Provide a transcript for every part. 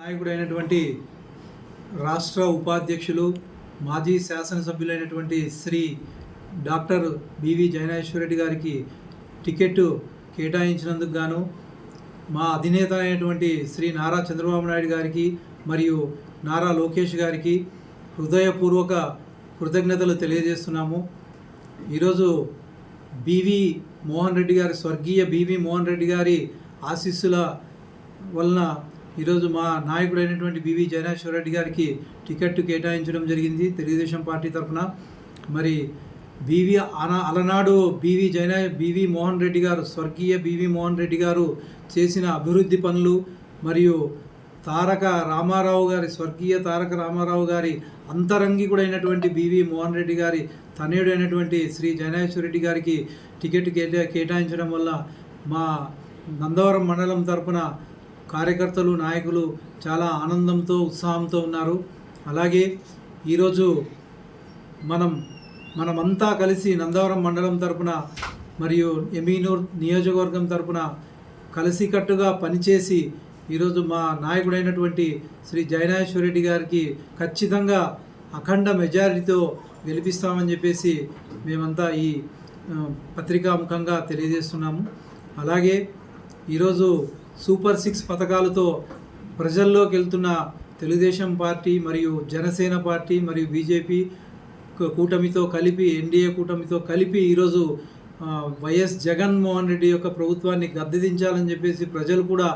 నాయకుడైనటువంటి రాష్ట్ర ఉపాధ్యక్షులు మాజీ శాసనసభ్యులైనటువంటి శ్రీ డాక్టర్ బివి జయనాశ్వరరెడ్డి గారికి టికెట్ కేటాయించినందుకు గాను మా అధినేత అయినటువంటి శ్రీ నారా చంద్రబాబు నాయుడు గారికి మరియు నారా లోకేష్ గారికి హృదయపూర్వక కృతజ్ఞతలు తెలియజేస్తున్నాము. ఈరోజు బివి మోహన్ రెడ్డి గారి స్వర్గీయ బివి మోహన్ రెడ్డి గారి ఆశీస్సుల వలన ఈరోజు మా నాయకుడైనటువంటి బివి జయనాశ్వరరెడ్డి గారికి టికెట్ కేటాయించడం జరిగింది తెలుగుదేశం పార్టీ తరఫున. మరి అలనాడు బివి మోహన్ రెడ్డి గారు స్వర్గీయ బివి మోహన్ రెడ్డి గారు చేసిన అభివృద్ధి పనులు మరియు స్వర్గీయ తారక రామారావు గారి అంతరంగికుడైనటువంటి బివి మోహన్ రెడ్డి గారి తనయుడైనటువంటి శ్రీ జయనాశ్వరరెడ్డి గారికి టికెట్ కేటాయించడం వల్ల మా నందవరం మండలం తరపున కార్యకర్తలు నాయకులు చాలా ఆనందంతో ఉత్సాహంతో ఉన్నారు. అలాగే ఈరోజు మనమంతా కలిసి నందవరం మండలం తరపున మరియు ఎమీనూర్ నియోజకవర్గం తరపున కలిసికట్టుగా పనిచేసి ఈరోజు మా నాయకుడైనటువంటి శ్రీ జయనాశ్వరరెడ్డి గారికి ఖచ్చితంగా అఖండ మెజారిటీతో గెలిపిస్తామని చెప్పేసి మేమంతా ఈ పత్రికాముఖంగా తెలియజేస్తున్నాము. అలాగే ఈరోజు సూపర్ 6 పథకాలతో ప్రజల్లోకి వెళ్తున్న తెలుగుదేశం పార్టీ మరియు జనసేన పార్టీ మరియు బీజేపీ కూటమితో కలిపి ఎన్డీఏ కూటమితో కలిపి ఈరోజు వైఎస్ జగన్మోహన్ రెడ్డి యొక్క ప్రభుత్వాన్ని గద్దెదించాలని చెప్పేసి ప్రజలు కూడా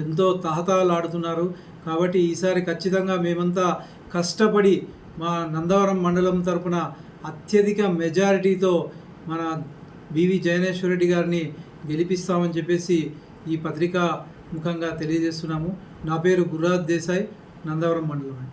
ఎంతో తహతహలాడుతున్నారు. కాబట్టి ఈసారి ఖచ్చితంగా మేమంతా కష్టపడి మా నందవరం మండలం తరపున అత్యధిక మెజారిటీతో మన బివి జయనాశ్వరరెడ్డి గారిని గెలిపిస్తామని చెప్పేసి ఈ పత్రికా ముఖంగా తెలియజేస్తున్నాము. నా పేరు గురురాజ్ దేశాయ్, నందవరం మండలం.